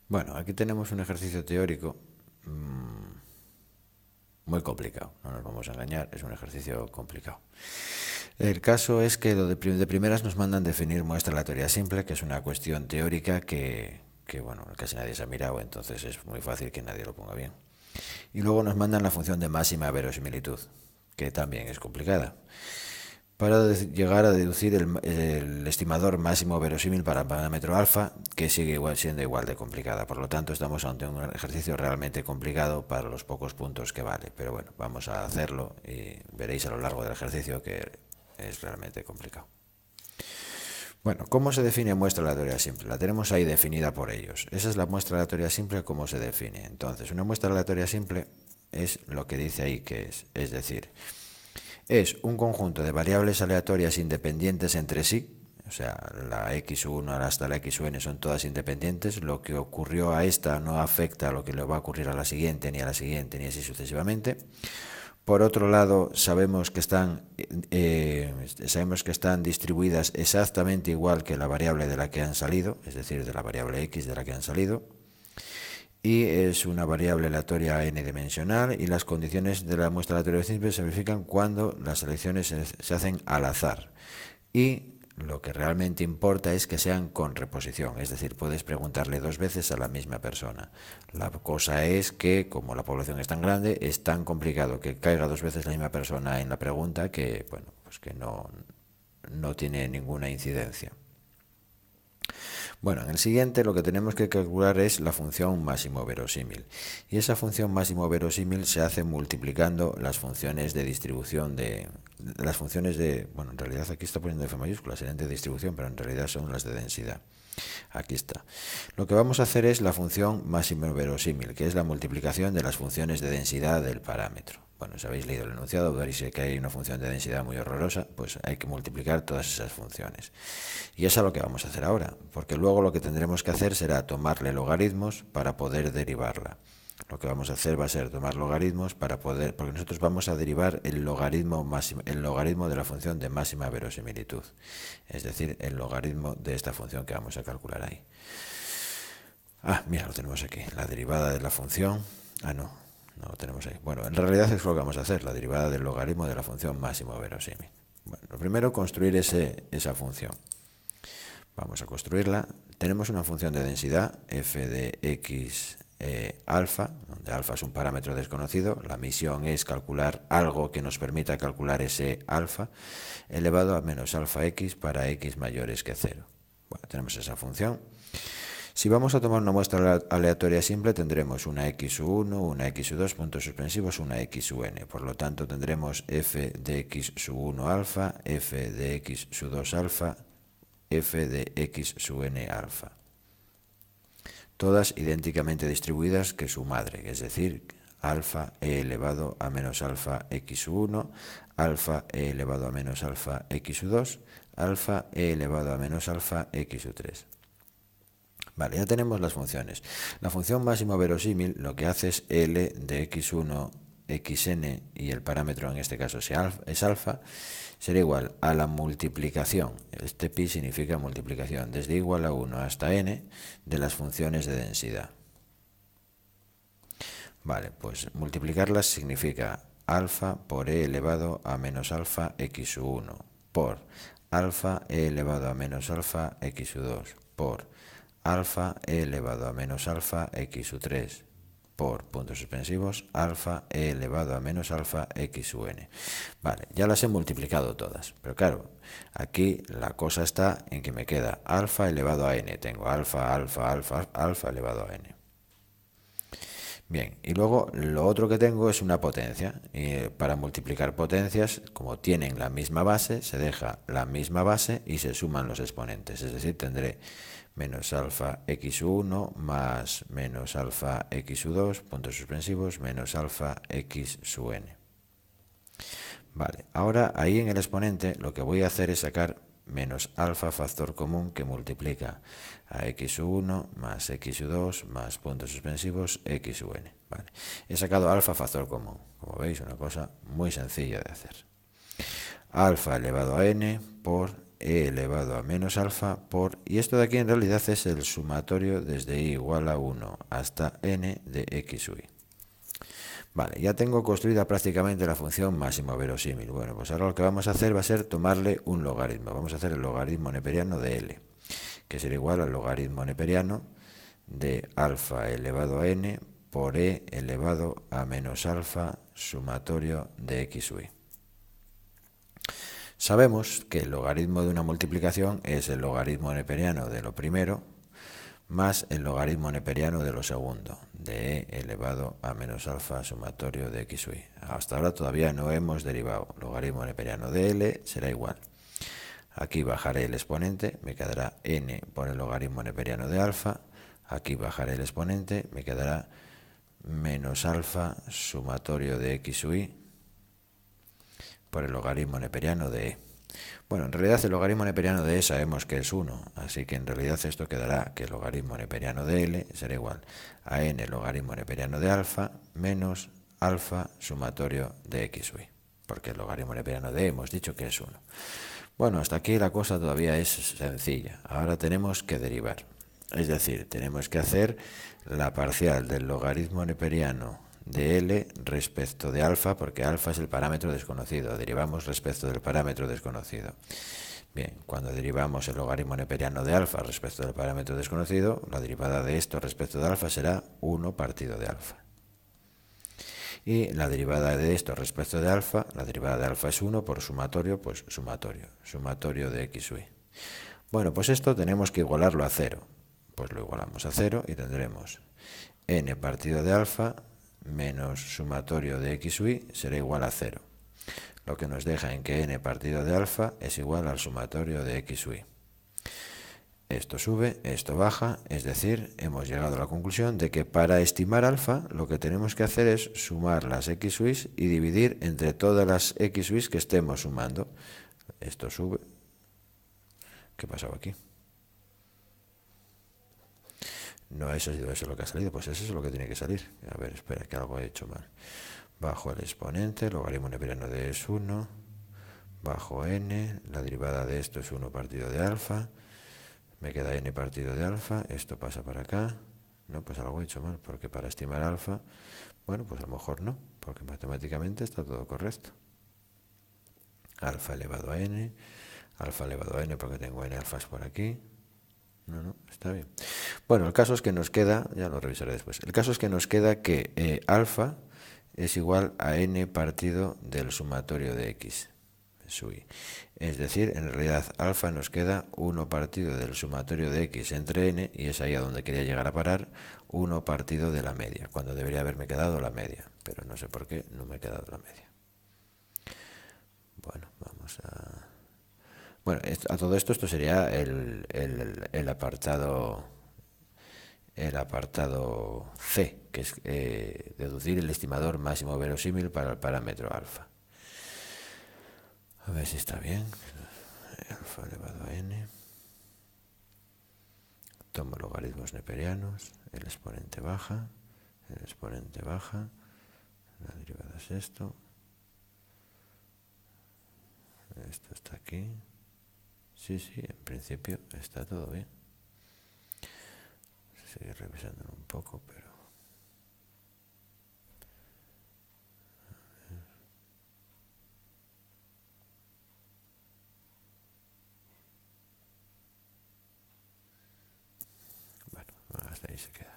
Bueno, aquí tenemos un ejercicio teórico muy complicado, no nos vamos a engañar, es un ejercicio complicado. El caso es que de primeras nos mandan definir muestra aleatoria simple, que es una cuestión teórica que, bueno, casi nadie se ha mirado, entonces es muy fácil que nadie lo ponga bien. Y luego nos mandan la función de máxima verosimilitud, que también es complicada, para llegar a deducir el estimador máximo verosímil para el parámetro alfa, que sigue siendo igual de complicada. Por lo tanto, estamos ante un ejercicio realmente complicado para los pocos puntos que vale. Pero bueno, vamos a hacerlo y veréis a lo largo del ejercicio que es realmente complicado. Bueno, ¿cómo se define muestra aleatoria simple? La tenemos ahí definida por ellos. Esa es la muestra aleatoria simple, ¿cómo se define? Entonces, una muestra aleatoria simple es lo que dice ahí que es decir, es un conjunto de variables aleatorias independientes entre sí, o sea, la x1 hasta la xn son todas independientes, lo que ocurrió a esta no afecta a lo que le va a ocurrir a la siguiente, ni así sucesivamente. Por otro lado, sabemos que están distribuidas exactamente igual que la variable de la que han salido, es decir, de la variable x de la que han salido, y es una variable aleatoria n-dimensional, y las condiciones de la muestra aleatoria simple se verifican cuando las selecciones se hacen al azar. Y lo que realmente importa es que sean con reposición, es decir, puedes preguntarle dos veces a la misma persona. La cosa es que, como la población es tan grande, es tan complicado que caiga dos veces la misma persona en la pregunta que, bueno, pues que no tiene ninguna incidencia. Bueno, en el siguiente lo que tenemos que calcular es la función máximo verosímil. Y esa función máximo verosímil se hace multiplicando las funciones de distribución las funciones de, bueno, en realidad aquí está poniendo F mayúscula, serían de distribución, pero en realidad son las de densidad. Aquí está. Lo que vamos a hacer es la función máximo verosímil, que es la multiplicación de las funciones de densidad del parámetro. Bueno, si habéis leído el enunciado, veréis que hay una función de densidad muy horrorosa, pues hay que multiplicar todas esas funciones. Y eso es lo que vamos a hacer ahora, porque luego lo que tendremos que hacer será tomarle logaritmos para poder derivarla. Lo que vamos a hacer va a ser tomar logaritmos para poder, porque nosotros vamos a derivar el logaritmo de la función de máxima verosimilitud, es decir, el logaritmo de esta función que vamos a calcular ahí. Ah, mira, lo tenemos aquí, la derivada de la función. Ah, no lo tenemos ahí. Bueno, en realidad es lo que vamos a hacer, la derivada del logaritmo de la función máximo verosímil. Bueno, lo primero, construir esa función. Vamos a construirla. Tenemos una función de densidad, f de x alfa, donde alfa es un parámetro desconocido. La misión es calcular algo que nos permita calcular ese alfa, elevado a menos alfa x para x mayores que 0. Bueno, tenemos esa función. Si vamos a tomar una muestra aleatoria simple, tendremos una x1, una x2, puntos suspensivos, una xn. Por lo tanto, tendremos f de x sub 1 alfa, f de x sub 2 alfa, f de x sub n alfa. Todas idénticamente distribuidas que su madre, es decir, alfa e elevado a menos alfa x sub 1, alfa e elevado a menos alfa x sub 2, alfa e elevado a menos alfa x sub 3. Vale, ya tenemos las funciones. La función máximo verosímil lo que hace es L de x1, xn, y el parámetro en este caso es alfa, será igual a la multiplicación, este pi significa multiplicación, desde igual a 1 hasta n de las funciones de densidad. Vale, pues multiplicarlas significa alfa por e elevado a menos alfa x sub 1 por alfa e elevado a menos alfa x sub 2 por alfa e elevado a menos alfa x sub 3 por puntos suspensivos alfa e elevado a menos alfa x sub n. Vale, ya las he multiplicado todas, pero claro, aquí la cosa está en que me queda alfa elevado a n. Tengo alfa, alfa, alfa, alfa elevado a n. Bien, y luego lo otro que tengo es una potencia. Y para multiplicar potencias, como tienen la misma base, se deja la misma base y se suman los exponentes. Es decir, tendré menos alfa x1 más menos alfa x2, puntos suspensivos, menos alfa x sub n. Vale, ahora ahí en el exponente lo que voy a hacer es sacar menos alfa factor común que multiplica a x1 más x2 más puntos suspensivos x sub n. Vale. He sacado alfa factor común. Como veis, una cosa muy sencilla de hacer. Alfa elevado a n por e elevado a menos alfa por, y esto de aquí en realidad es el sumatorio desde i igual a 1 hasta n de x u y. Vale, ya tengo construida prácticamente la función máximo verosímil. Bueno, pues ahora lo que vamos a hacer va a ser tomarle un logaritmo. Vamos a hacer el logaritmo neperiano de L, que será igual al logaritmo neperiano de alfa elevado a n por e elevado a menos alfa sumatorio de x u y. Sabemos que el logaritmo de una multiplicación es el logaritmo neperiano de lo primero más el logaritmo neperiano de lo segundo, de e elevado a menos alfa sumatorio de x u y. Hasta ahora todavía no hemos derivado. Logaritmo neperiano de L será igual. Aquí bajaré el exponente, me quedará n por el logaritmo neperiano de alfa. Aquí bajaré el exponente, me quedará menos alfa sumatorio de x u y por el logaritmo neperiano de e. Bueno, en realidad el logaritmo neperiano de e sabemos que es 1, así que en realidad esto quedará que el logaritmo neperiano de L será igual a n logaritmo neperiano de alfa menos alfa sumatorio de x u y, porque el logaritmo neperiano de e hemos dicho que es 1. Bueno, hasta aquí la cosa todavía es sencilla. Ahora tenemos que derivar, es decir, tenemos que hacer la parcial del logaritmo neperiano de L respecto de alfa, porque alfa es el parámetro desconocido, derivamos respecto del parámetro desconocido. Bien, cuando derivamos el logaritmo neperiano de alfa respecto del parámetro desconocido, la derivada de esto respecto de alfa será 1 partido de alfa. Y la derivada de esto respecto de alfa, la derivada de alfa es 1 por sumatorio, pues sumatorio de x u y. Bueno, pues esto tenemos que igualarlo a 0. Pues lo igualamos a 0 y tendremos n partido de alfa menos sumatorio de x u y será igual a 0, lo que nos deja en que n partido de alfa es igual al sumatorio de x u y. Esto sube, esto baja, es decir, hemos llegado a la conclusión de que para estimar alfa lo que tenemos que hacer es sumar las x u y y dividir entre todas las x u y que estemos sumando. Esto sube. ¿Qué pasaba aquí? No, eso ha sido eso lo que ha salido, pues eso es lo que tiene que salir. A ver, espera, que algo he hecho mal. Bajo el exponente, logaritmo neperiano de es 1, bajo n, la derivada de esto es 1 partido de alfa, me queda n partido de alfa, esto pasa para acá. No, pues algo he hecho mal, porque para estimar alfa, bueno, pues a lo mejor no, porque matemáticamente está todo correcto. Alfa elevado a n porque tengo n alfas por aquí. No, está bien. Bueno, el caso es que nos queda, ya lo revisaré después, el caso es que nos queda que alfa es igual a n partido del sumatorio de x su y. Es decir, en realidad alfa nos queda 1 partido del sumatorio de x entre n, y es ahí a donde quería llegar a parar, 1 partido de la media, cuando debería haberme quedado la media, pero no sé por qué no me he quedado la media. Bueno, vamos a... Bueno, a todo esto sería el apartado C, que es deducir el estimador máximo verosímil para el parámetro alfa. A ver si está bien. Alfa elevado a n. Tomo logaritmos neperianos. El exponente baja. La derivada es esto. Esto está aquí. Sí, en principio está todo bien. Seguir revisándolo un poco, pero... Bueno, hasta ahí se queda.